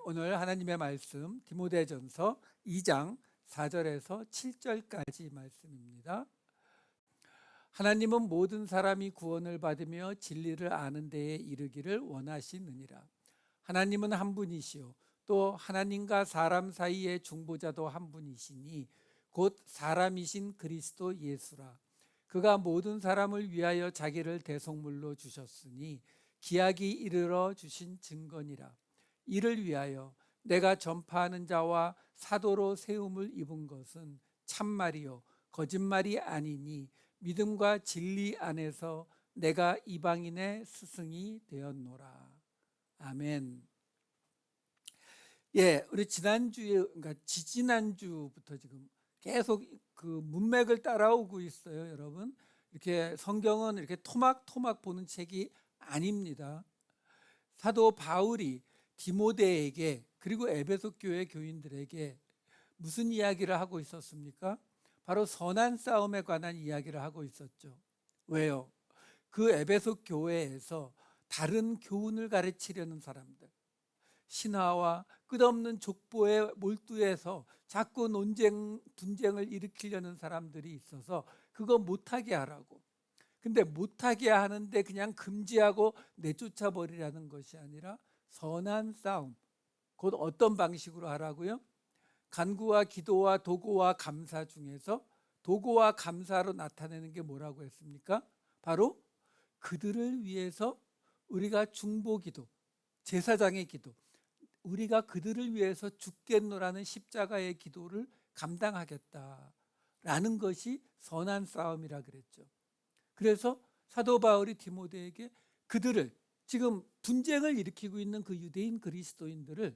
오늘 하나님의 말씀 디모데전서 2장 4절에서 7절까지 말씀입니다. 하나님은 모든 사람이 구원을 받으며 진리를 아는 데에 이르기를 원하시느니라. 하나님은 한 분이시요 또 하나님과 사람 사이의 중보자도 한 분이시니 곧 사람이신 그리스도 예수라. 그가 모든 사람을 위하여 자기를 대속물로 주셨으니 기약이 이르러 주신 증거니라. 이를 위하여 내가 전파하는 자와 사도로 세움을 입은 것은 참말이요 거짓말이 아니니 믿음과 진리 안에서 내가 이방인의 스승이 되었노라. 아멘. 우리 지난주에, 그러니까 지지난주부터 지금 계속 그 문맥을 따라오고 있어요, 여러분. 이렇게 성경은 이렇게 토막토막 보는 책이 아닙니다. 사도 바울이 디모데에게 그리고 에베소 교회 교인들에게 무슨 이야기를 하고 있었습니까? 바로 선한 싸움에 관한 이야기를 하고 있었죠. 왜요? 그 에베소 교회에서 다른 교훈을 가르치려는 사람들, 신화와 끝없는 족보에 몰두해서 자꾸 분쟁을 일으키려는 사람들이 있어서 그거 못하게 하라고. 근데 못하게 하는데 그냥 금지하고 내쫓아 버리라는 것이 아니라 선한 싸움, 곧 어떤 방식으로 하라고요? 간구와 기도와 도구와 감사 중에서 도구와 감사로 나타내는 게 뭐라고 했습니까? 바로 그들을 위해서 우리가 중보기도, 제사장의 기도, 우리가 그들을 위해서 죽겠노라는 십자가의 기도를 감당하겠다라는 것이 선한 싸움이라 그랬죠. 그래서 사도 바울이 디모데에게 그들을, 지금 분쟁을 일으키고 있는 그 유대인 그리스도인들을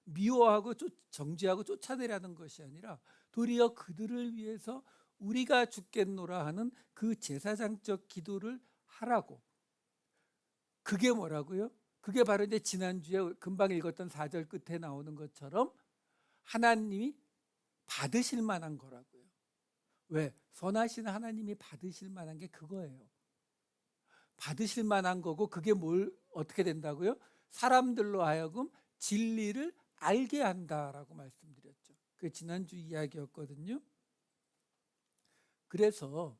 미워하고 정죄하고 쫓아내라는 것이 아니라 도리어 그들을 위해서 우리가 죽겠노라 하는 그 제사장적 기도를 하라고. 그게 뭐라고요? 그게 바로 이제 지난주에 금방 읽었던 4절 끝에 나오는 것처럼 하나님이 받으실 만한 거라고요. 왜? 선하신 하나님이 받으실 만한 게 그거예요. 받으실 만한 거고, 그게 어떻게 된다고요? 사람들로 하여금 진리를 알게 한다라고 말씀드렸죠. 그게 지난주 이야기였거든요. 그래서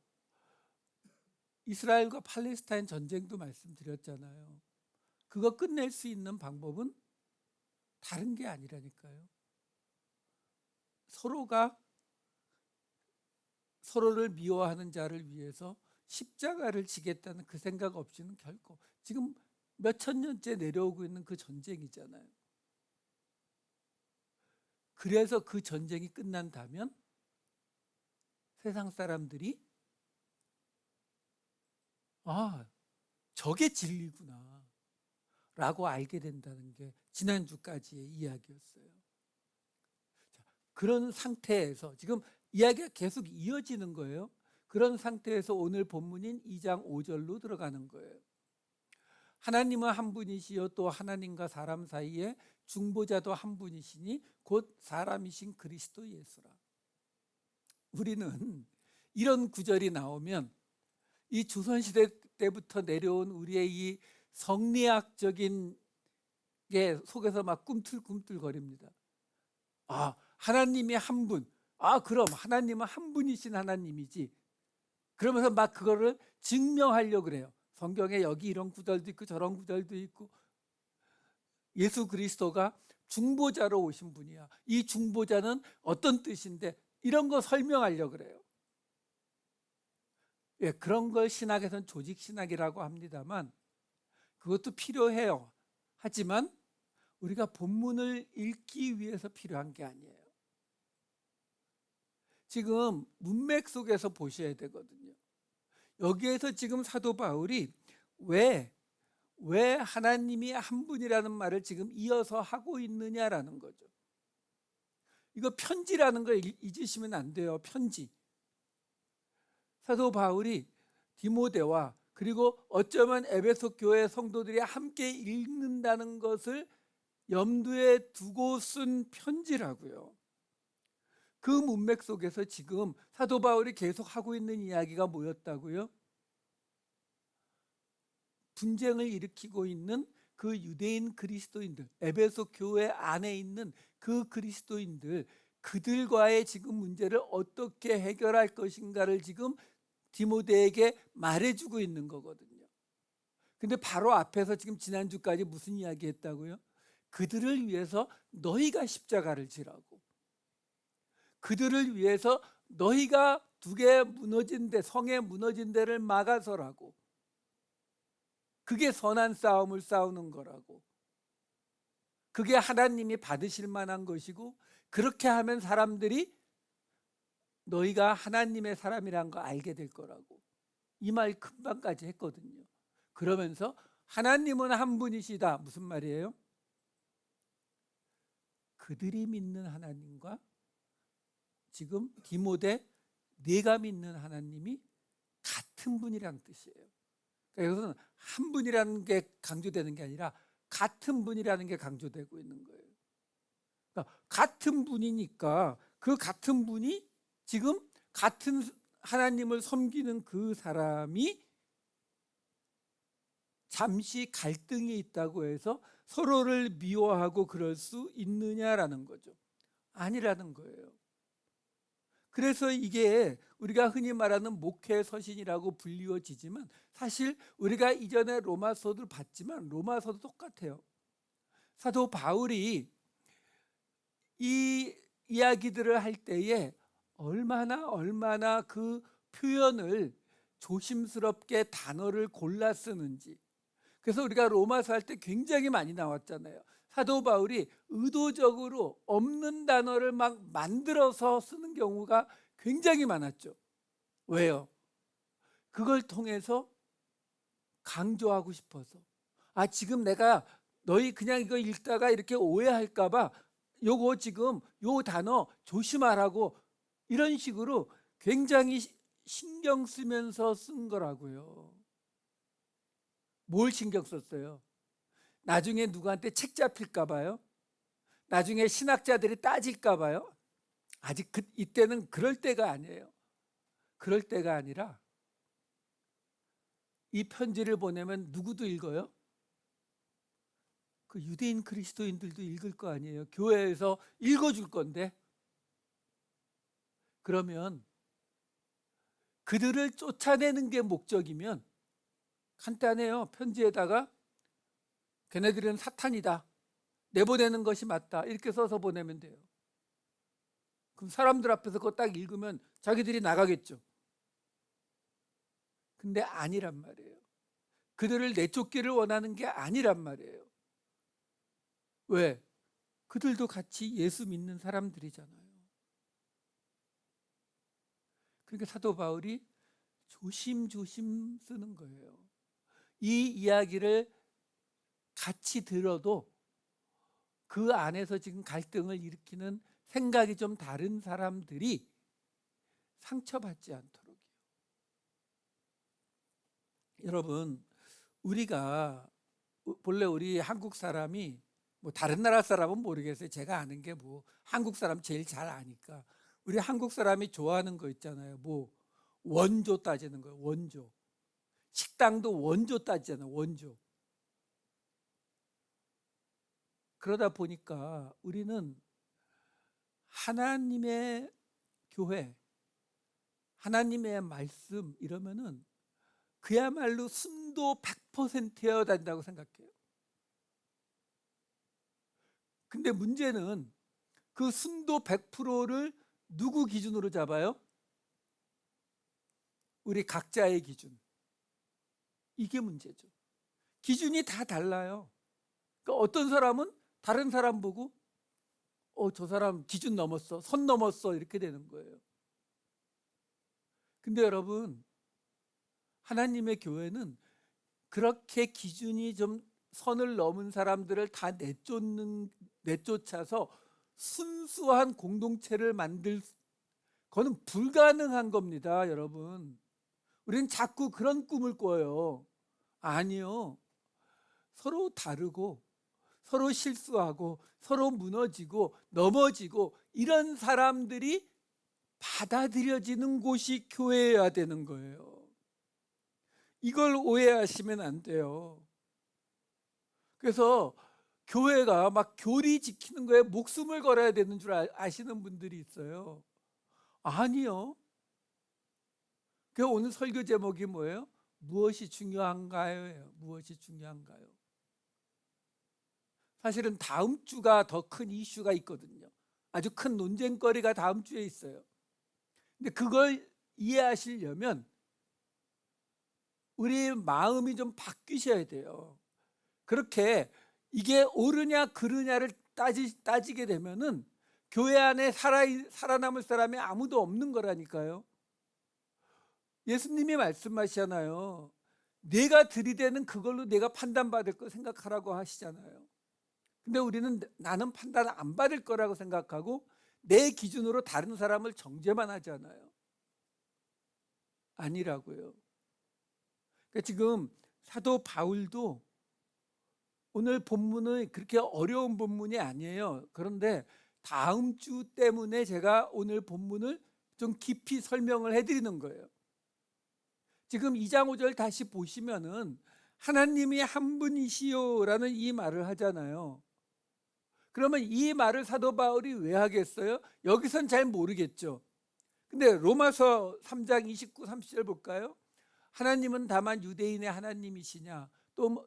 이스라엘과 팔레스타인 전쟁도 말씀드렸잖아요. 그거 끝낼 수 있는 방법은 다른 게 아니라니까요. 서로가 서로를 미워하는 자를 위해서 십자가를 지겠다는 그 생각 없이는 결코, 지금 몇천 년째 내려오고 있는 그 전쟁이잖아요. 그래서 그 전쟁이 끝난다면 세상 사람들이 저게 진리구나 라고 알게 된다는 게 지난주까지의 이야기였어요. 그런 상태에서 지금 이야기가 계속 이어지는 거예요. 그런 상태에서 오늘 본문인 2장 5절로 들어가는 거예요. 하나님은 한 분이시요 또 하나님과 사람 사이에 중보자도 한 분이시니 곧 사람이신 그리스도 예수라. 우리는 이런 구절이 나오면 이 조선시대 때부터 내려온 우리의 이 성리학적인 게 속에서 막 꿈틀꿈틀거립니다. 하나님이 한 분. 그럼 하나님은 한 분이신 하나님이지. 그러면서 막 그거를 증명하려고 그래요. 성경에 여기 이런 구절도 있고 저런 구절도 있고, 예수 그리스도가 중보자로 오신 분이야. 이 중보자는 어떤 뜻인데, 이런 거 설명하려고 그래요. 그런 걸 신학에서는 조직신학이라고 합니다만 그것도 필요해요. 하지만 우리가 본문을 읽기 위해서 필요한 게 아니에요. 지금 문맥 속에서 보셔야 되거든요. 여기에서 지금 사도 바울이 왜 하나님이 한 분이라는 말을 지금 이어서 하고 있느냐라는 거죠. 이거 편지라는 걸 잊으시면 안 돼요. 편지. 사도 바울이 디모데와 그리고 어쩌면 에베소 교회 성도들이 함께 읽는다는 것을 염두에 두고 쓴 편지라고요. 그 문맥 속에서 지금 사도 바울이 계속 하고 있는 이야기가 뭐였다고요? 분쟁을 일으키고 있는 그 유대인 그리스도인들, 에베소 교회 안에 있는 그 그리스도인들, 그들과의 지금 문제를 어떻게 해결할 것인가를 지금 디모데에게 말해주고 있는 거거든요. 근데 바로 앞에서 지금 지난주까지 무슨 이야기 했다고요? 그들을 위해서 너희가 십자가를 지라고, 그들을 위해서 너희가 두 개 무너진 데, 성에 무너진 데를 막아서라고, 그게 선한 싸움을 싸우는 거라고, 그게 하나님이 받으실 만한 것이고, 그렇게 하면 사람들이 너희가 하나님의 사람이란 거 알게 될 거라고, 이 말 금방까지 했거든요. 그러면서 하나님은 한 분이시다. 무슨 말이에요? 그들이 믿는 하나님과 지금 디모데 네가 믿는 하나님이 같은 분이라는 뜻이에요. 그러니까 이것은 한 분이라는 게 강조되는 게 아니라 같은 분이라는 게 강조되고 있는 거예요. 그러니까 같은 분이니까 그 같은 분이 지금 같은 하나님을 섬기는 그 사람이 잠시 갈등이 있다고 해서 서로를 미워하고 그럴 수 있느냐라는 거죠. 아니라는 거예요. 그래서 이게 우리가 흔히 말하는 목회 서신이라고 불리워지지만, 사실 우리가 이전에 로마서도 봤지만 로마서도 똑같아요. 사도 바울이 이 이야기들을 할 때에 얼마나 그 표현을 조심스럽게 단어를 골라 쓰는지. 그래서 우리가 로마서 할 때 굉장히 많이 나왔잖아요. 사도 바울이 의도적으로 없는 단어를 막 만들어서 쓰는 경우가 굉장히 많았죠. 왜요? 그걸 통해서 강조하고 싶어서, 지금 내가 너희 그냥 이거 읽다가 이렇게 오해할까 봐 요거 지금 요 단어 조심하라고, 이런 식으로 굉장히 신경 쓰면서 쓴 거라고요. 뭘 신경 썼어요? 나중에 누구한테 책 잡힐까 봐요? 나중에 신학자들이 따질까 봐요? 아직 이때는 그럴 때가 아니에요. 그럴 때가 아니라 이 편지를 보내면 누구도 읽어요? 그 유대인 그리스도인들도 읽을 거 아니에요. 교회에서 읽어줄 건데. 그러면 그들을 쫓아내는 게 목적이면 간단해요. 편지에다가 걔네들은 사탄이다, 내보내는 것이 맞다, 이렇게 써서 보내면 돼요. 그럼 사람들 앞에서 그거 딱 읽으면 자기들이 나가겠죠. 근데 아니란 말이에요. 그들을 내쫓기를 원하는 게 아니란 말이에요. 왜? 그들도 같이 예수 믿는 사람들이잖아요. 그러니까 사도 바울이 조심조심 쓰는 거예요. 이 이야기를 같이 들어도 그 안에서 지금 갈등을 일으키는 생각이 좀 다른 사람들이 상처받지 않도록요. 여러분, 우리가 본래 우리 한국 사람이, 뭐 다른 나라 사람은 모르겠어요. 제가 아는 게 뭐 한국 사람 제일 잘 아니까, 우리 한국 사람이 좋아하는 거 있잖아요. 뭐 원조 따지는 거예요. 원조. 식당도 원조 따지잖아요. 원조. 그러다 보니까 우리는 하나님의 교회, 하나님의 말씀 이러면은 그야말로 순도 100%여야 된다고 생각해요. 근데 문제는 그 순도 100%를 누구 기준으로 잡아요? 우리 각자의 기준. 이게 문제죠. 기준이 다 달라요. 그러니까 어떤 사람은 다른 사람 보고 저 사람 기준 넘었어, 선 넘었어, 이렇게 되는 거예요. 근데 여러분, 하나님의 교회는 그렇게 기준이 좀 선을 넘은 사람들을 다 내쫓아서 순수한 공동체를 만들, 그거는 불가능한 겁니다, 여러분. 우리는 자꾸 그런 꿈을 꿔요. 아니요. 서로 다르고 서로 실수하고 서로 무너지고 넘어지고 이런 사람들이 받아들여지는 곳이 교회여야 되는 거예요. 이걸 오해하시면 안 돼요. 그래서 교회가 막 교리 지키는 거에 목숨을 걸어야 되는 줄 아시는 분들이 있어요. 아니요. 그 오늘 설교 제목이 뭐예요? 무엇이 중요한가요? 무엇이 중요한가요? 사실은 다음 주가 더 큰 이슈가 있거든요. 아주 큰 논쟁거리가 다음 주에 있어요. 근데 그걸 이해하시려면 우리 마음이 좀 바뀌셔야 돼요. 그렇게 이게 옳으냐 그르냐를 따지게 되면은 교회 안에 살아남을 사람이 아무도 없는 거라니까요. 예수님이 말씀하시잖아요. 내가 들이대는 그걸로 내가 판단받을 거 생각하라고 하시잖아요. 근데 우리는 나는 판단 안 받을 거라고 생각하고 내 기준으로 다른 사람을 정죄만 하잖아요. 아니라고요. 그러니까 지금 사도 바울도 오늘 본문은 그렇게 어려운 본문이 아니에요. 그런데 다음 주 때문에 제가 오늘 본문을 좀 깊이 설명을 해드리는 거예요. 지금 2장 5절 다시 보시면은 하나님이 한 분이시요라는 이 말을 하잖아요. 그러면 이 말을 사도 바울이 왜 하겠어요? 여기선 잘 모르겠죠. 근데 로마서 3장 29, 30절 볼까요? 하나님은 다만 유대인의 하나님이시냐?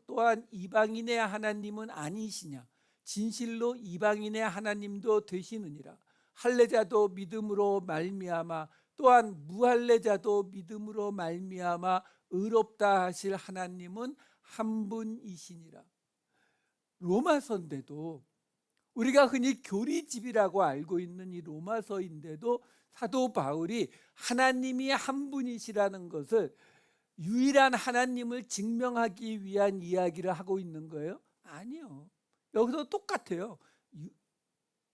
또한 이방인의 하나님은 아니시냐? 진실로 이방인의 하나님도 되시느니라. 할례자도 믿음으로 말미암아 또한 무할례자도 믿음으로 말미암아 의롭다 하실 하나님은 한 분이시니라. 로마서인데도 우리가 흔히 교리집이라고 알고 있는 이 로마서인데도 사도 바울이 하나님이 한 분이시라는 것을 유일한 하나님을 증명하기 위한 이야기를 하고 있는 거예요? 아니요. 여기서 똑같아요.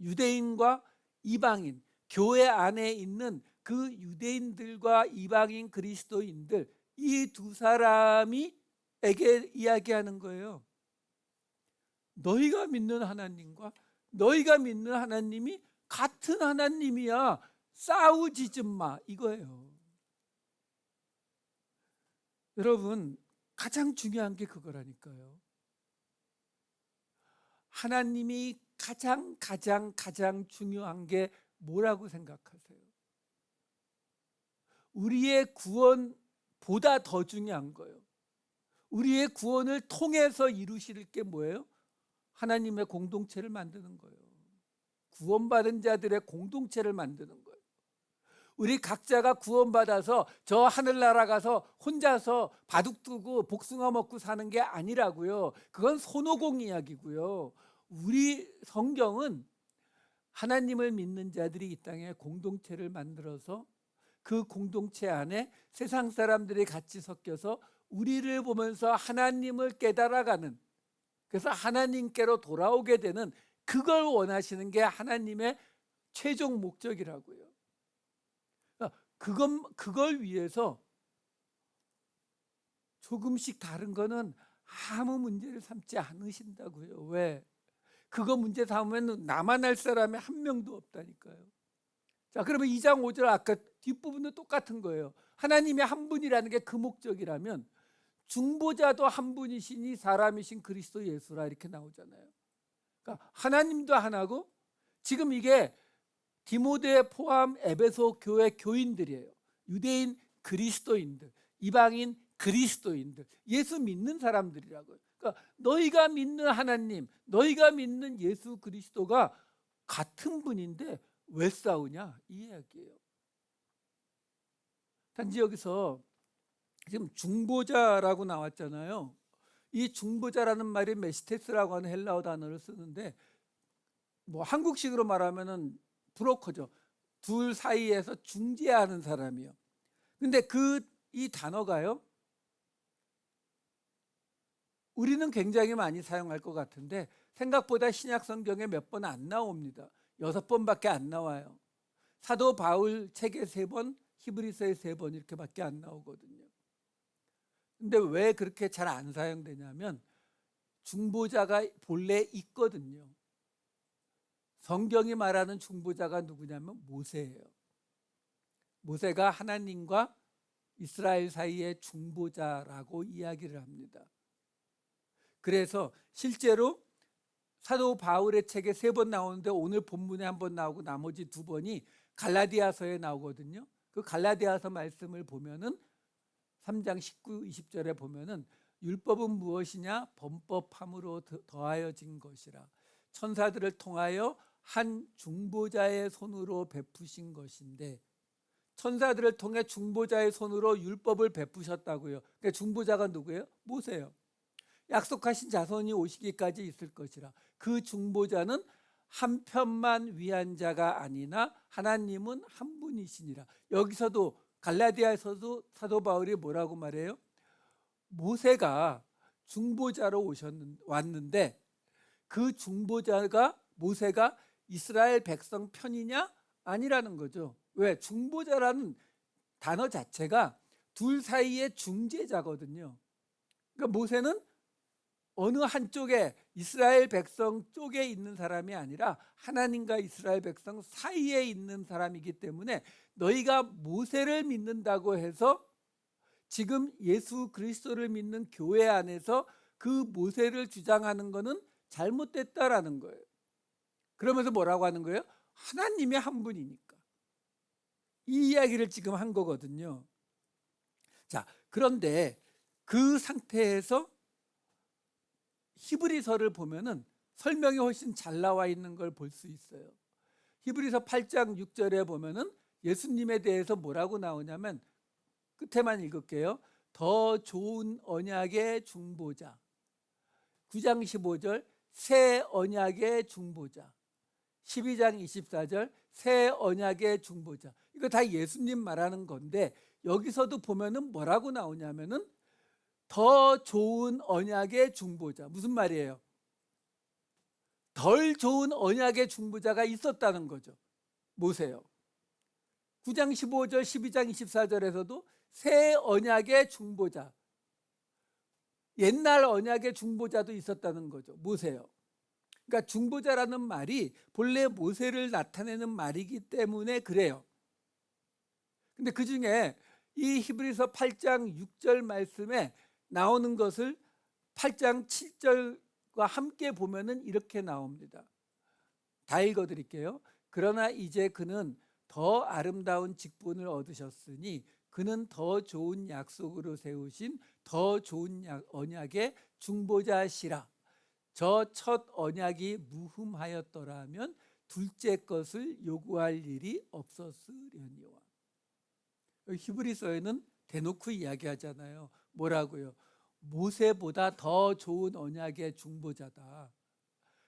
유대인과 이방인, 교회 안에 있는 그 유대인들과 이방인 그리스도인들, 이 두 사람이 에게 이야기하는 거예요. 너희가 믿는 하나님과 너희가 믿는 하나님이 같은 하나님이야. 싸우지 좀 마, 이거예요. 여러분, 가장 중요한 게 그거라니까요. 하나님이 가장 중요한 게 뭐라고 생각하세요? 우리의 구원보다 더 중요한 거예요. 우리의 구원을 통해서 이루실 게 뭐예요? 하나님의 공동체를 만드는 거예요. 구원받은 자들의 공동체를 만드는 거예요. 우리 각자가 구원받아서 저 하늘나라 가서 혼자서 바둑 두고 복숭아 먹고 사는 게 아니라고요. 그건 손오공 이야기고요. 우리 성경은 하나님을 믿는 자들이 이 땅에 공동체를 만들어서 그 공동체 안에 세상 사람들이 같이 섞여서 우리를 보면서 하나님을 깨달아가는, 그래서 하나님께로 돌아오게 되는, 그걸 원하시는 게 하나님의 최종 목적이라고요. 그걸 위해서 조금씩 다른 거는 아무 문제를 삼지 않으신다고요. 왜? 그거 문제 삼으면 나만 할 사람이 한 명도 없다니까요. 자, 그러면 2장 5절 아까 뒷부분도 똑같은 거예요. 하나님이 한 분이라는 게 그 목적이라면 중보자도 한 분이시니 사람이신 그리스도 예수라 이렇게 나오잖아요. 그러니까 하나님도 하나고, 지금 이게 디모데 포함 에베소 교회 교인들이에요. 유대인 그리스도인들, 이방인 그리스도인들, 예수 믿는 사람들이라고요. 그러니까 너희가 믿는 하나님, 너희가 믿는 예수 그리스도가 같은 분인데 왜 싸우냐, 이 이야기예요. 단지 여기서 지금 중보자라고 나왔잖아요. 이 중보자라는 말이 메시테스라고 하는 헬라어 단어를 쓰는데, 뭐 한국식으로 말하면은 브로커죠. 둘 사이에서 중재하는 사람이요. 근데 이 단어가요, 우리는 굉장히 많이 사용할 것 같은데 생각보다 신약 성경에 몇 번 안 나옵니다. 6번밖에 안 나와요. 사도 바울 책에 3번, 히브리서에 3번 이렇게밖에 안 나오거든요. 근데 왜 그렇게 잘 안 사용되냐면 중보자가 본래 있거든요. 성경이 말하는 중보자가 누구냐면 모세예요. 모세가 하나님과 이스라엘 사이의 중보자라고 이야기를 합니다. 그래서 실제로 사도 바울의 책에 3번 나오는데 오늘 본문에 1번 나오고 나머지 2번이 갈라디아서에 나오거든요. 그 갈라디아서 말씀을 보면은 3장 19, 20절에 보면은 율법은 무엇이냐? 범법함으로 더하여진 것이라. 천사들을 통하여 한 중보자의 손으로 베푸신 것인데, 천사들을 통해 중보자의 손으로 율법을 베푸셨다고요. 그러니까 중보자가 누구예요? 모세요. 약속하신 자손이 오시기까지 있을 것이라. 그 중보자는 한 편만 위한 자가 아니나 하나님은 한 분이시니라. 여기서도 갈라디아에서도 사도 바울이 뭐라고 말해요? 모세가 중보자로 왔는데 그 중보자가 모세가 이스라엘 백성 편이냐? 아니라는 거죠. 왜? 중보자라는 단어 자체가 둘 사이의 중재자거든요. 그러니까 모세는 어느 한쪽에 이스라엘 백성 쪽에 있는 사람이 아니라 하나님과 이스라엘 백성 사이에 있는 사람이기 때문에 너희가 모세를 믿는다고 해서 지금 예수 그리스도를 믿는 교회 안에서 그 모세를 주장하는 것은 잘못됐다라는 거예요. 그러면서 뭐라고 하는 거예요? 하나님이 한 분이니까. 이 이야기를 지금 한 거거든요. 자, 그런데 그 상태에서 히브리서를 보면은 설명이 훨씬 잘 나와 있는 걸 볼 수 있어요. 히브리서 8장 6절에 보면은 예수님에 대해서 뭐라고 나오냐면 끝에만 읽을게요. 더 좋은 언약의 중보자. 9장 15절 새 언약의 중보자. 12장 24절 새 언약의 중보자. 이거 다 예수님 말하는 건데 여기서도 보면은 뭐라고 나오냐면은 더 좋은 언약의 중보자. 무슨 말이에요? 덜 좋은 언약의 중보자가 있었다는 거죠. 모세요. 9장 15절 12장 24절에서도 새 언약의 중보자, 옛날 언약의 중보자도 있었다는 거죠. 모세요. 그러니까 중보자라는 말이 본래 모세를 나타내는 말이기 때문에 그래요. 근데 그 중에 이 히브리서 8장 6절 말씀에 나오는 것을 8장 7절과 함께 보면은 이렇게 나옵니다. 다 읽어드릴게요. 그러나 이제 그는 더 아름다운 직분을 얻으셨으니 그는 더 좋은 약속으로 세우신 더 좋은 언약의 중보자시라. 저 첫 언약이 무흠하였더라면 둘째 것을 요구할 일이 없었으려니와. 히브리서에는 대놓고 이야기하잖아요. 뭐라고요? 모세보다 더 좋은 언약의 중보자다.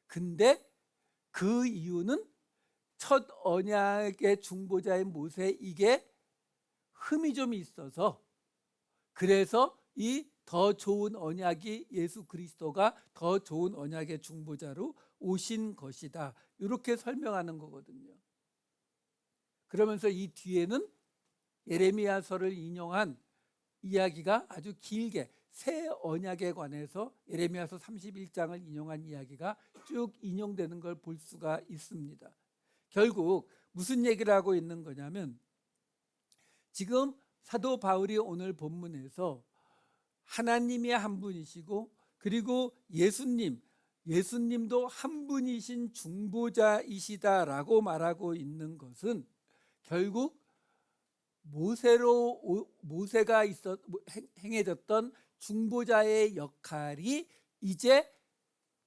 근데 그 이유는 첫 언약의 중보자인 모세 이게 흠이 좀 있어서 그래서 이 더 좋은 언약이 예수 그리스도가 더 좋은 언약의 중보자로 오신 것이다. 이렇게 설명하는 거거든요. 그러면서 이 뒤에는 예레미야서를 인용한 이야기가 아주 길게 새 언약에 관해서 예레미야서 31장을 인용한 이야기가 쭉 인용되는 걸 볼 수가 있습니다. 결국 무슨 얘기를 하고 있는 거냐면 지금 사도 바울이 오늘 본문에서 하나님이 한 분이시고 그리고 예수님도 한 분이신 중보자이시다라고 말하고 있는 것은 결국 모세가 행해졌던 중보자의 역할이 이제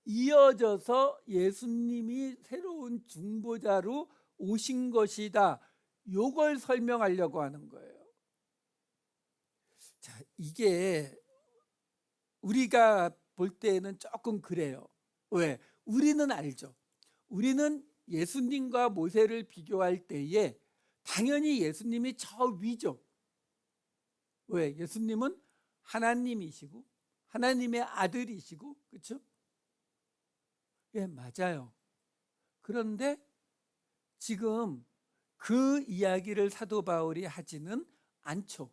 이어져서 예수님이 새로운 중보자로 오신 것이다. 요걸 설명하려고 하는 거예요. 자, 이게 우리가 볼 때에는 조금 그래요. 왜? 우리는 알죠. 우리는 예수님과 모세를 비교할 때에 당연히 예수님이 저 위죠. 왜? 예수님은 하나님이시고 하나님의 아들이시고 그렇죠? 예, 맞아요. 그런데 지금 그 이야기를 사도 바울이 하지는 않죠.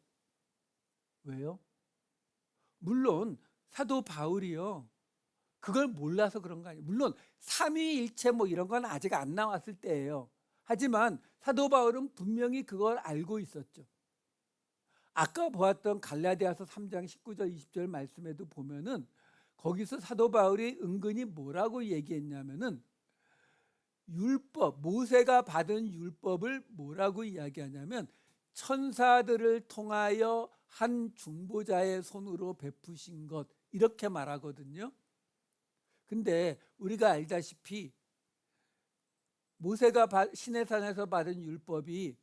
왜요? 물론 사도 바울이요. 그걸 몰라서 그런 거 아니에요. 물론 삼위일체 뭐 이런 건 아직 안 나왔을 때예요. 하지만 사도 바울은 분명히 그걸 알고 있었죠. 아까 보았던 갈라디아서 3장 19절 20절 말씀에도 보면은 거기서 사도 바울이 은근히 뭐라고 얘기했냐면은 율법, 모세가 받은 율법을 뭐라고 이야기하냐면 천사들을 통하여 한 중보자의 손으로 베푸신 것, 이렇게 말하거든요. 근데 우리가 알다시피 모세가 시내산에서 받은 율법이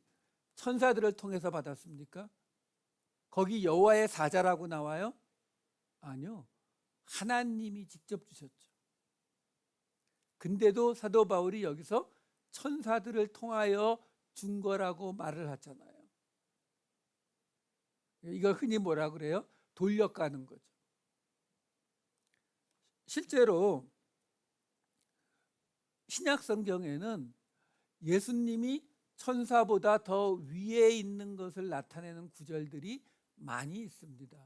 천사들을 통해서 받았습니까? 거기 여호와의 사자라고 나와요? 아니요. 하나님이 직접 주셨죠. 근데도 사도 바울이 여기서 천사들을 통하여 준 거라고 말을 하잖아요. 이걸 흔히 뭐라 그래요? 돌려가는 거죠. 실제로 신약 성경에는 예수님이 천사보다 더 위에 있는 것을 나타내는 구절들이 많이 있습니다.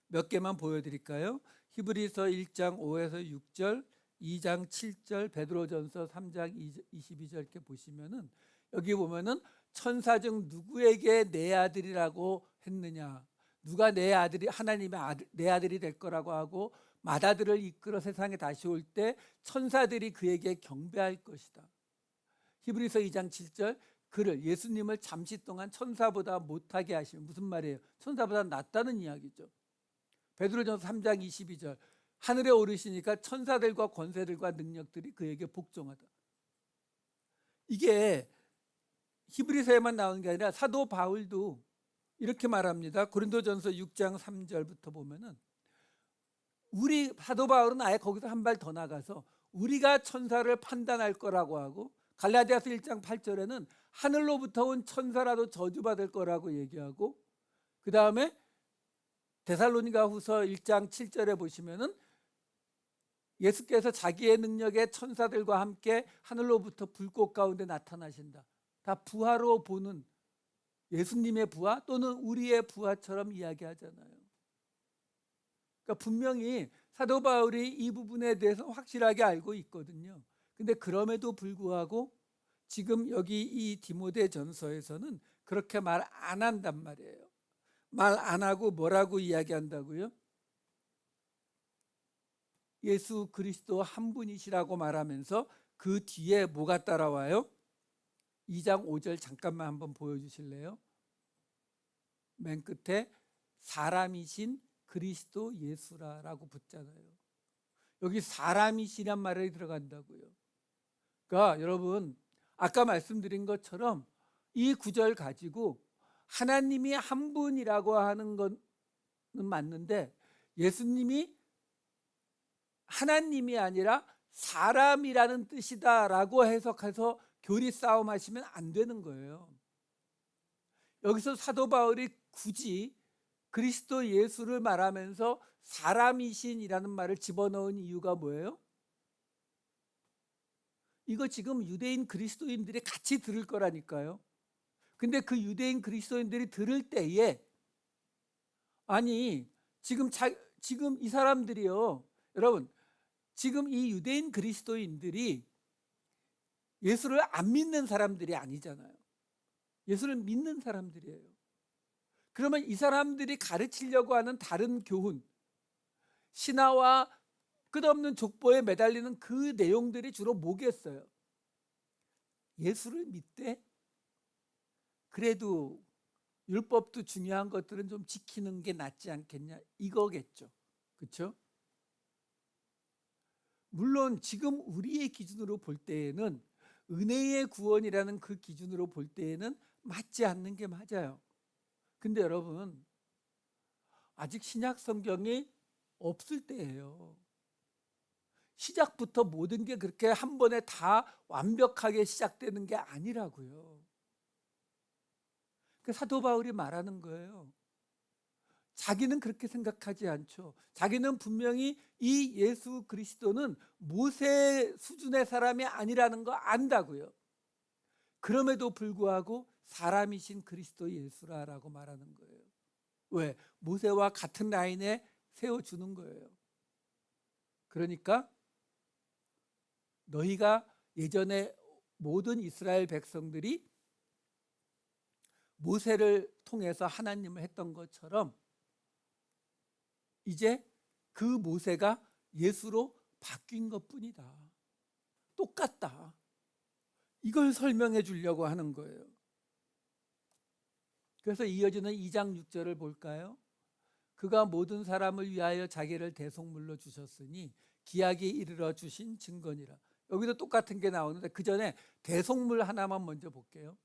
몇 개만 보여드릴까요? 히브리서 1장 5에서 6절, 2장 7절, 베드로전서 3장 22절 이렇게 보시면은 여기 보면은 천사 중 누구에게 내 아들이라고 했느냐, 누가 내 아들이 하나님의 아들, 내 아들이 될 거라고 하고 맏아들을 이끌어 세상에 다시 올 때 천사들이 그에게 경배할 것이다. 히브리서 2장 7절, 그를 예수님을 잠시 동안 천사보다 못하게 하시면, 무슨 말이에요? 천사보다 낫다는 이야기죠. 베드로전서 3장 22절, 하늘에 오르시니까 천사들과 권세들과 능력들이 그에게 복종하다. 이게 히브리서에만 나오는 게 아니라 사도 바울도 이렇게 말합니다. 고린도전서 6장 3절부터 보면은 우리 사도 바울은 아예 거기서 한 발 더 나가서 우리가 천사를 판단할 거라고 하고, 갈라디아서 1장 8절에는 하늘로부터 온 천사라도 저주받을 거라고 얘기하고, 그 다음에 데살로니가 후서 1장 7절에 보시면은 예수께서 자기의 능력의 천사들과 함께 하늘로부터 불꽃 가운데 나타나신다. 다 부하로 보는, 예수님의 부하 또는 우리의 부하처럼 이야기하잖아요. 그러니까 분명히 사도 바울이 이 부분에 대해서 확실하게 알고 있거든요. 근데 그럼에도 불구하고 지금 여기 이 디모데 전서에서는 그렇게 말 안 한단 말이에요. 말 안 하고 뭐라고 이야기한다고요? 예수 그리스도 한 분이시라고 말하면서 그 뒤에 뭐가 따라와요? 2장 5절 잠깐만 한번 보여주실래요? 맨 끝에 사람이신 그리스도 예수라라고 붙잖아요. 여기 사람이시란 말이 들어간다고요. 그러니까 여러분, 아까 말씀드린 것처럼 이 구절 가지고 하나님이 한 분이라고 하는 건 맞는데 예수님이 하나님이 아니라 사람이라는 뜻이다라고 해석해서 교리 싸움 하시면 안 되는 거예요. 여기서 사도 바울이 굳이 그리스도 예수를 말하면서 사람이신이라는 말을 집어넣은 이유가 뭐예요? 이거 지금 유대인 그리스도인들이 같이 들을 거라니까요. 근데 그 유대인 그리스도인들이 들을 때에 아니 지금 이 사람들이요, 여러분, 지금 이 유대인 그리스도인들이 예수를 안 믿는 사람들이 아니잖아요. 예수를 믿는 사람들이에요. 그러면 이 사람들이 가르치려고 하는 다른 교훈, 신화와 끝없는 족보에 매달리는 그 내용들이 주로 뭐겠어요? 예수를 믿되 그래도 율법도 중요한 것들은 좀 지키는 게 낫지 않겠냐, 이거겠죠. 그렇죠? 물론 지금 우리의 기준으로 볼 때에는 은혜의 구원이라는 그 기준으로 볼 때에는 맞지 않는 게 맞아요. 근데 여러분, 아직 신약 성경이 없을 때예요. 시작부터 모든 게 그렇게 한 번에 다 완벽하게 시작되는 게 아니라고요. 그 사도 바울이 말하는 거예요. 자기는 그렇게 생각하지 않죠. 자기는 분명히 이 예수 그리스도는 모세 수준의 사람이 아니라는 거 안다고요. 그럼에도 불구하고 사람이신 그리스도 예수라라고 말하는 거예요. 왜? 모세와 같은 라인에 세워주는 거예요. 그러니까 너희가 예전에 모든 이스라엘 백성들이 모세를 통해서 하나님을 했던 것처럼 이제 그 모세가 예수로 바뀐 것뿐이다. 똑같다. 이걸 설명해 주려고 하는 거예요. 그래서 이어지는 2장 6절을 볼까요? 그가 모든 사람을 위하여 자기를 대속물로 주셨으니 기약이 이르러 주신 증거니라. 여기도 똑같은 게 나오는데 그 전에 대속물 하나만 먼저 볼게요.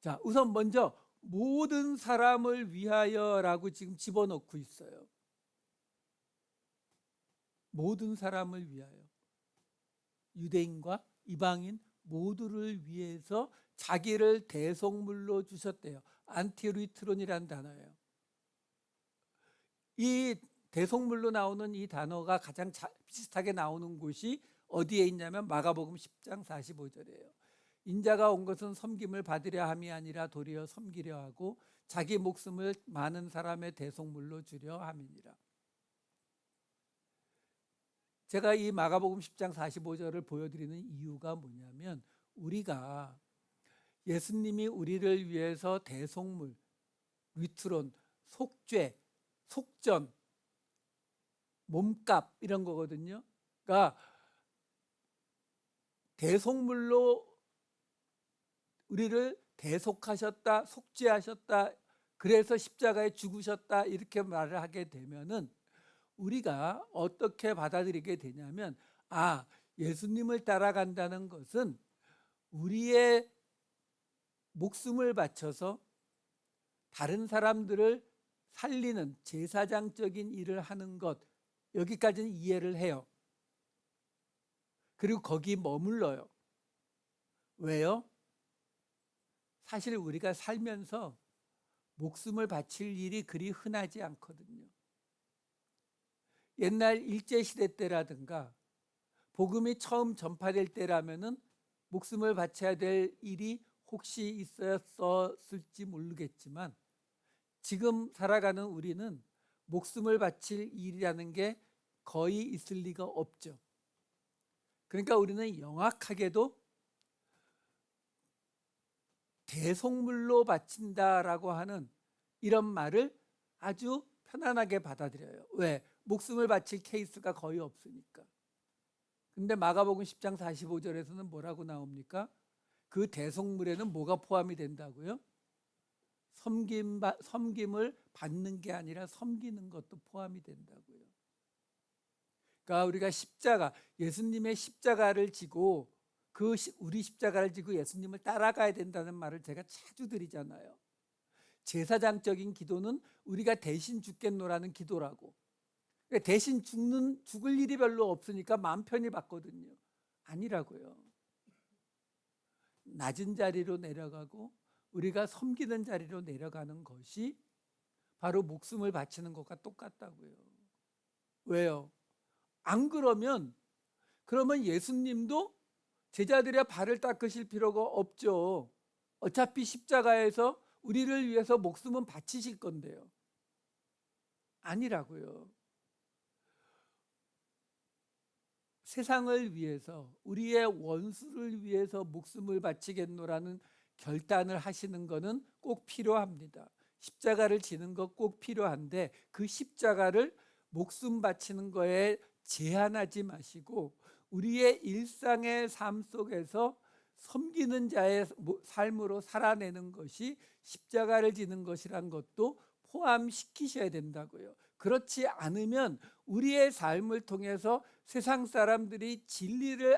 자, 우선 먼저 모든 사람을 위하여라고 지금 집어넣고 있어요. 모든 사람을 위하여. 유대인과 이방인 모두를 위해서 자기를 대속물로 주셨대요. 안티리트론이라는 단어예요. 이 대속물로 나오는 이 단어가 가장 비슷하게 나오는 곳이 어디에 있냐면 마가복음 10장 45절이에요. 인자가 온 것은 섬김을 받으려 함이 아니라 도리어 섬기려 하고 자기 목숨을 많은 사람의 대속물로 주려 함이니라. 제가 이 마가복음 10장 45절을 보여드리는 이유가 뭐냐면 우리가 예수님이 우리를 위해서 대속물, 위트론, 속죄, 속전, 몸값 이런 거거든요. 그러니까 대속물로 우리를 대속하셨다, 속죄하셨다, 그래서 십자가에 죽으셨다 이렇게 말을 하게 되면은 우리가 어떻게 받아들이게 되냐면 예수님을 따라간다는 것은 우리의 목숨을 바쳐서 다른 사람들을 살리는 제사장적인 일을 하는 것, 여기까지는 이해를 해요. 그리고 거기 머물러요. 왜요? 사실 우리가 살면서 목숨을 바칠 일이 그리 흔하지 않거든요. 옛날 일제시대 때라든가 복음이 처음 전파될 때라면은 목숨을 바쳐야 될 일이 혹시 있었을지 모르겠지만 지금 살아가는 우리는 목숨을 바칠 일이라는 게 거의 있을 리가 없죠. 그러니까 우리는 영악하게도 대속물로 바친다라고 하는 이런 말을 아주 편안하게 받아들여요. 왜? 목숨을 바칠 케이스가 거의 없으니까. 근데 마가복음 10장 45절에서는 뭐라고 나옵니까? 그 대속물에는 뭐가 포함이 된다고요? 섬김을 받는 게 아니라 섬기는 것도 포함이 된다고요. 그러니까 우리가 십자가, 예수님의 십자가를 지고 우리 십자가를 지고 예수님을 따라가야 된다는 말을 제가 자주 드리잖아요. 제사장적인 기도는 우리가 대신 죽겠노라는 기도라고. 대신 죽을 일이 별로 없으니까 마음 편히 받거든요. 아니라고요. 낮은 자리로 내려가고 우리가 섬기는 자리로 내려가는 것이 바로 목숨을 바치는 것과 똑같다고요. 왜요? 안 그러면 예수님도 제자들의 발을 닦으실 필요가 없죠. 어차피 십자가에서 우리를 위해서 목숨은 바치실 건데요. 아니라고요. 세상을 위해서, 우리의 원수를 위해서 목숨을 바치겠노라는 결단을 하시는 것은 꼭 필요합니다. 십자가를 지는 것 꼭 필요한데 그 십자가를 목숨 바치는 거에 제한하지 마시고 우리의 일상의 삶 속에서 섬기는 자의 삶으로 살아내는 것이 십자가를 지는 것이란 것도 포함시키셔야 된다고요. 그렇지 않으면 우리의 삶을 통해서 세상 사람들이 진리를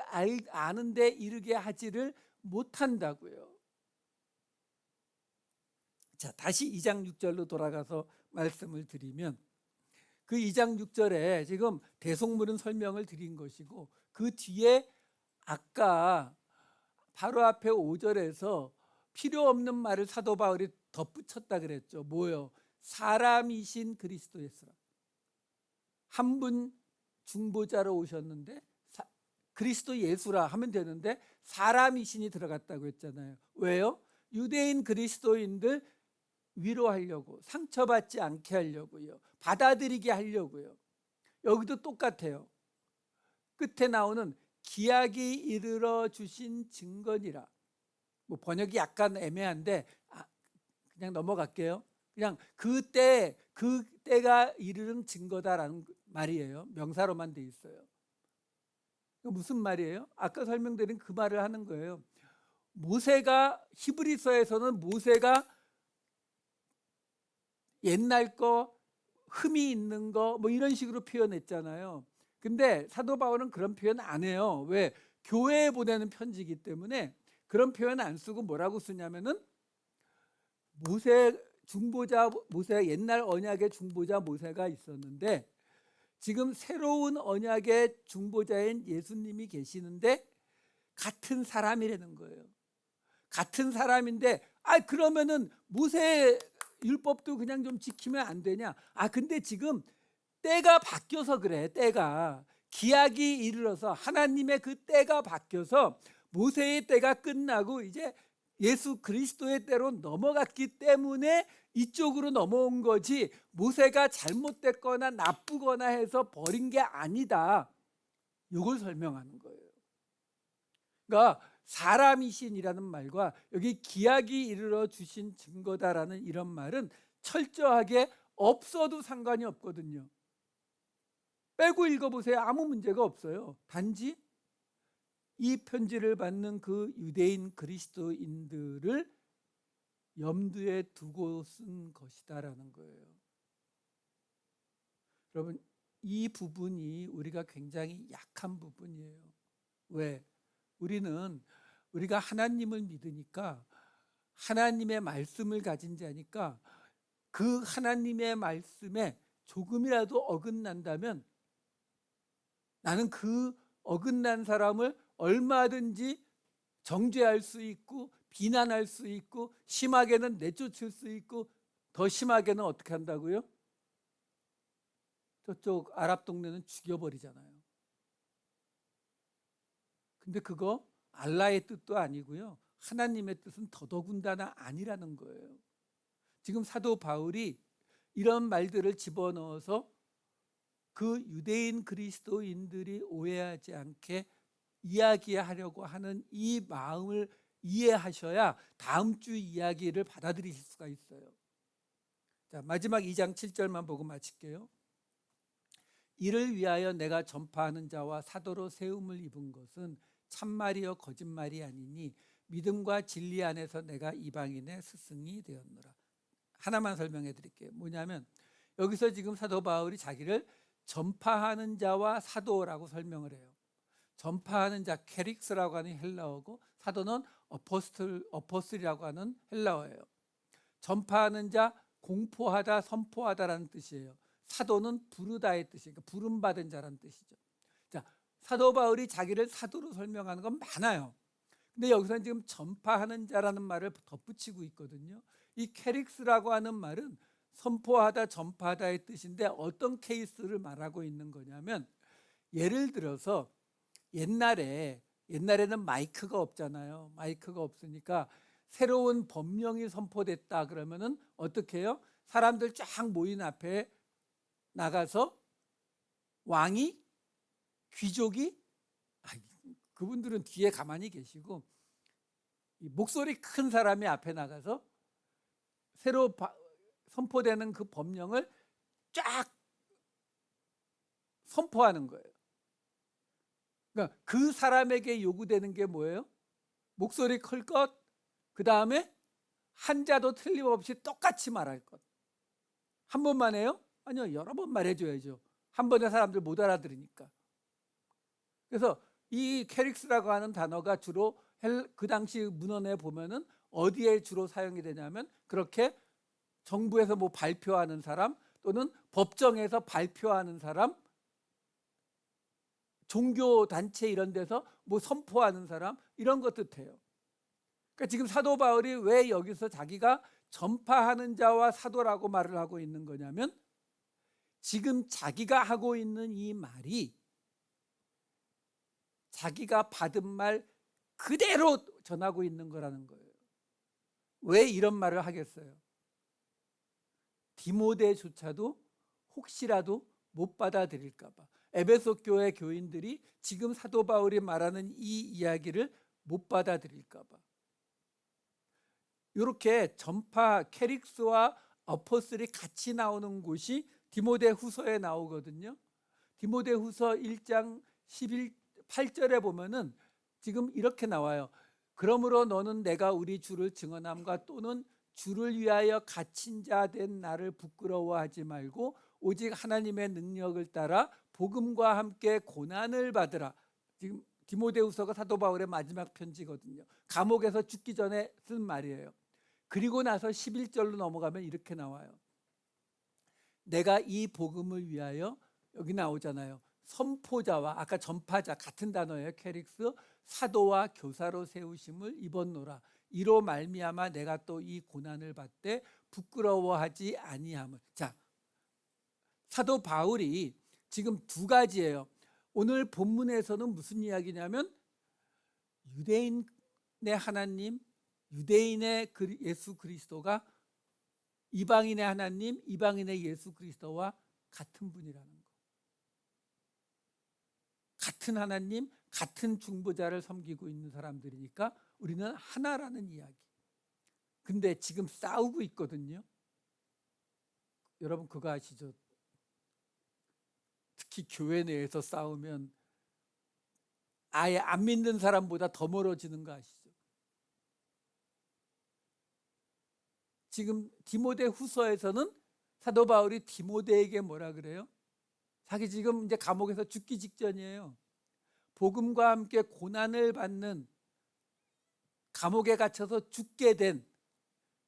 아는 데 이르게 하지를 못한다고요. 자, 다시 2장 6절로 돌아가서 말씀을 드리면 그 2장 6절에 지금 대속물은 설명을 드린 것이고 그 뒤에 아까 바로 앞에 5절에서 필요 없는 말을 사도 바울이 덧붙였다 그랬죠. 뭐요? 사람이신 그리스도 예수라. 한 분 중보자로 오셨는데 그리스도 예수라 하면 되는데 사람이신이 들어갔다고 했잖아요. 왜요? 유대인 그리스도인들 위로하려고, 상처받지 않게 하려고요, 받아들이게 하려고요. 여기도 똑같아요. 끝에 나오는 기약이 이르러 주신 증거니라. 뭐 번역이 약간 애매한데 그냥 넘어갈게요. 그냥 그때가 이르는 증거다라는 말이에요. 명사로만 돼 있어요. 무슨 말이에요? 아까 설명드린 그 말을 하는 거예요. 모세가 히브리서에서는 모세가 옛날 거 흠이 있는 거 뭐 이런 식으로 표현했잖아요. 근데 사도 바울은 그런 표현 안 해요. 왜? 교회에 보내는 편지이기 때문에 그런 표현 안 쓰고 뭐라고 쓰냐면은 모세 중보자 모세 옛날 언약의 중보자 모세가 있었는데 지금 새로운 언약의 중보자인 예수님이 계시는데 같은 사람이라는 거예요. 같은 사람인데 그러면은 모세 율법도 그냥 좀 지키면 안 되냐? 근데 지금 때가 바뀌어서 그래. 때가 기약이 이르러서 하나님의 그 때가 바뀌어서 모세의 때가 끝나고 이제 예수 그리스도의 때로 넘어갔기 때문에 이쪽으로 넘어온 거지 모세가 잘못됐거나 나쁘거나 해서 버린 게 아니다. 이걸 설명하는 거예요. 그러니까 사람이신이라는 말과 여기 기약이 이르러 주신 증거다라는 이런 말은 철저하게 없어도 상관이 없거든요. 빼고 읽어보세요. 아무 문제가 없어요. 단지 이 편지를 받는 그 유대인 그리스도인들을 염두에 두고 쓴 것이다라는 거예요. 여러분, 이 부분이 우리가 굉장히 약한 부분이에요. 왜? 우리가 하나님을 믿으니까 하나님의 말씀을 가진 자니까 그 하나님의 말씀에 조금이라도 어긋난다면 나는 그 어긋난 사람을 얼마든지 정죄할 수 있고 비난할 수 있고 심하게는 내쫓을 수 있고 더 심하게는 어떻게 한다고요? 저쪽 아랍 동네는 죽여버리잖아요. 근데 그거 알라의 뜻도 아니고요. 하나님의 뜻은 더더군다나 아니라는 거예요. 지금 사도 바울이 이런 말들을 집어넣어서 그 유대인 그리스도인들이 오해하지 않게 이야기하려고 하는 이 마음을 이해하셔야 다음 주 이야기를 받아들이실 수가 있어요. 자, 마지막 2장 7절만 보고 마칠게요. 이를 위하여 내가 전파하는 자와 사도로 세움을 입은 것은 참말이요 거짓말이 아니니 믿음과 진리 안에서 내가 이방인의 스승이 되었노라. 하나만 설명해 드릴게요. 뭐냐면 여기서 지금 사도 바울이 자기를 전파하는 자와 사도라고 설명을 해요. 전파하는 자 캐릭스라고 하는 헬라어고 사도는 어포스트라고 하는 헬라어예요. 전파하는 자 공포하다 선포하다라는 뜻이에요. 사도는 부르다의 뜻이니까 부름받은 자라는 뜻이죠. 자, 사도 바울이 자기를 사도로 설명하는 건 많아요. 근데 여기서는 지금 전파하는 자라는 말을 덧붙이고 있거든요. 이 캐릭스라고 하는 말은 선포하다 전파하다의 뜻인데 어떤 케이스를 말하고 있는 거냐면 예를 들어서 옛날에는 마이크가 없잖아요. 마이크가 없으니까 새로운 법령이 선포됐다 그러면은 어떻게 해요? 사람들 쫙 모인 앞에 나가서 왕이 귀족이 그분들은 뒤에 가만히 계시고 목소리 큰 사람이 앞에 나가서 새로 선포되는 그 법령을 쫙 선포하는 거예요. 그러니까 그 사람에게 요구되는 게 뭐예요? 목소리 클 것, 그 다음에 한자도 틀림없이 똑같이 말할 것. 한 번만 해요? 아니요, 여러 번 말해줘야죠. 한 번에 사람들 못 알아들으니까. 그래서 이 캐릭스라고 하는 단어가 주로 그 당시 문헌에 보면은 어디에 주로 사용이 되냐면 그렇게 정부에서 뭐 발표하는 사람 또는 법정에서 발표하는 사람, 종교 단체 이런 데서 뭐 선포하는 사람 이런 것 뜻해요. 그러니까 지금 사도 바울이 왜 여기서 자기가 전파하는 자와 사도라고 말을 하고 있는 거냐면 지금 자기가 하고 있는 이 말이 자기가 받은 말 그대로 전하고 있는 거라는 거예요. 왜 이런 말을 하겠어요? 디모데조차도 혹시라도 못 받아들일까 봐. 에베소 교회 교인들이 지금 사도 바울이 말하는 이 이야기를 못 받아들일까 봐. 이렇게 전파 캐릭스와 어포슬이 같이 나오는 곳이 디모데 후서에 나오거든요. 디모데후서 1장 8절에 보면은 지금 이렇게 나와요. 그러므로 너는 내가 우리 주를 증언함과 또는 주를 위하여 갇힌 자 된 나를 부끄러워하지 말고 오직 하나님의 능력을 따라 복음과 함께 고난을 받으라. 지금 디모데후서가 사도 바울의 마지막 편지거든요. 감옥에서 죽기 전에 쓴 말이에요. 그리고 나서 11절로 넘어가면 이렇게 나와요. 내가 이 복음을 위하여, 여기 나오잖아요, 선포자와, 아까 전파자 같은 단어예요. 캐릭스, 사도와 교사로 세우심을 입었노라. 이로 말미암아 내가 또 이 고난을 받되 부끄러워하지 아니함을. 자, 사도 바울이 지금 두 가지예요. 오늘 본문에서는 무슨 이야기냐면 유대인의 하나님, 유대인의 예수 그리스도가 이방인의 하나님, 이방인의 예수 그리스도와 같은 분이라는 거. 같은 하나님, 같은 중보자를 섬기고 있는 사람들이니까 우리는 하나라는 이야기. 근데 지금 싸우고 있거든요. 여러분 그거 아시죠? 특히 교회 내에서 싸우면 아예 안 믿는 사람보다 더 멀어지는 거 아시죠? 지금 디모데 후서에서는 사도 바울이 디모데에게 뭐라 그래요? 자기 지금 이제 감옥에서 죽기 직전이에요. 복음과 함께 고난을 받는, 감옥에 갇혀서 죽게 된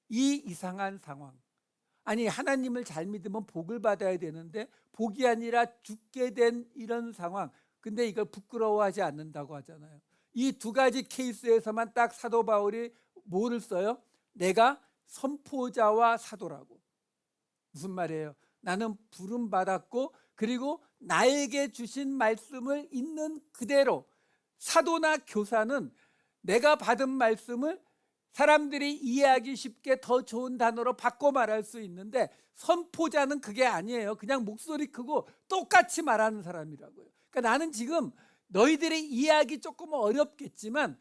이 이상한 상황. 아니, 하나님을 잘 믿으면 복을 받아야 되는데 복이 아니라 죽게 된 이런 상황. 근데 이걸 부끄러워하지 않는다고 하잖아요. 이 두 가지 케이스에서만 딱 사도 바울이 뭐를 써요? 내가 선포자와 사도라고. 무슨 말이에요? 나는 부름 받았고 그리고 나에게 주신 말씀을 있는 그대로, 사도나 교사는 내가 받은 말씀을 사람들이 이해하기 쉽게 더 좋은 단어로 바꿔 말할 수 있는데, 선포자는 그게 아니에요. 그냥 목소리 크고 똑같이 말하는 사람이라고요. 그러니까 나는 지금 너희들이 이해하기 조금 어렵겠지만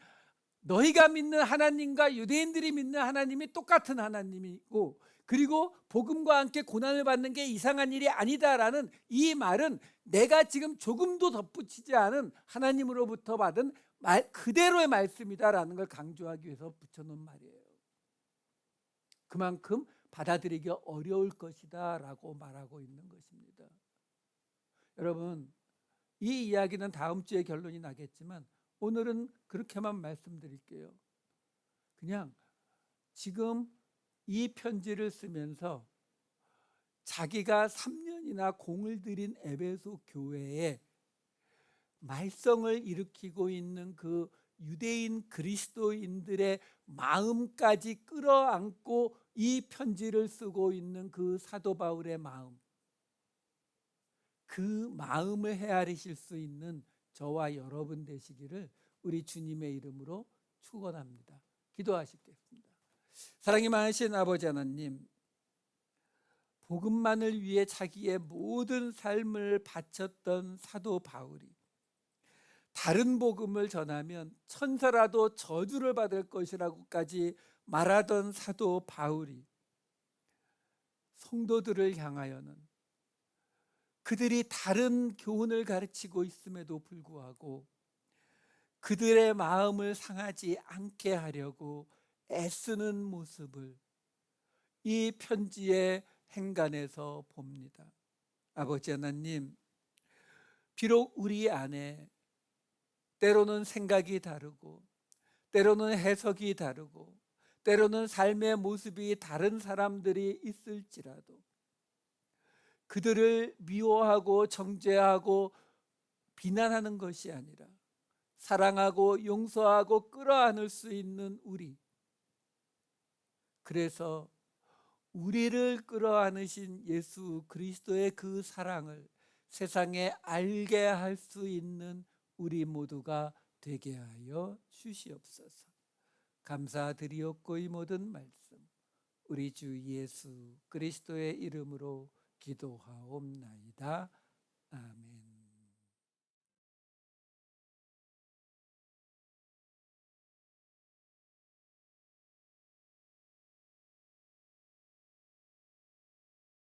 너희가 믿는 하나님과 유대인들이 믿는 하나님이 똑같은 하나님이고, 그리고 복음과 함께 고난을 받는 게 이상한 일이 아니다라는 이 말은 내가 지금 조금도 덧붙이지 않은 하나님으로부터 받은 말 그대로의 말씀이다라는 걸 강조하기 위해서 붙여놓은 말이에요. 그만큼 받아들이기 어려울 것이다 라고 말하고 있는 것입니다. 여러분, 이 이야기는 다음 주에 결론이 나겠지만 오늘은 그렇게만 말씀드릴게요. 그냥 지금 이 편지를 쓰면서 자기가 3년이나 공을 들인 에베소 교회에 말썽을 일으키고 있는 그 유대인 그리스도인들의 마음까지 끌어안고 이 편지를 쓰고 있는 그 사도 바울의 마음, 그 마음을 헤아리실 수 있는 저와 여러분 되시기를 우리 주님의 이름으로 축원합니다. 기도하시겠습니다. 사랑이 많으신 아버지 하나님, 복음만을 위해 자기의 모든 삶을 바쳤던 사도 바울이 다른 복음을 전하면 천사라도 저주를 받을 것이라고까지 말하던 사도 바울이 성도들을 향하여는 그들이 다른 교훈을 가르치고 있음에도 불구하고 그들의 마음을 상하지 않게 하려고 애쓰는 모습을 이 편지의 행간에서 봅니다. 아버지 하나님, 비록 우리 안에 때로는 생각이 다르고 때로는 해석이 다르고 때로는 삶의 모습이 다른 사람들이 있을지라도 그들을 미워하고 정죄하고 비난하는 것이 아니라 사랑하고 용서하고 끌어안을 수 있는 우리, 그래서 우리를 끌어안으신 예수 그리스도의 그 사랑을 세상에 알게 할 수 있는 우리 모두가 되게 하여 주시옵소서. 감사드리옵고 이 모든 말씀 우리 주 예수 그리스도의 이름으로 기도하옵나이다. 아멘.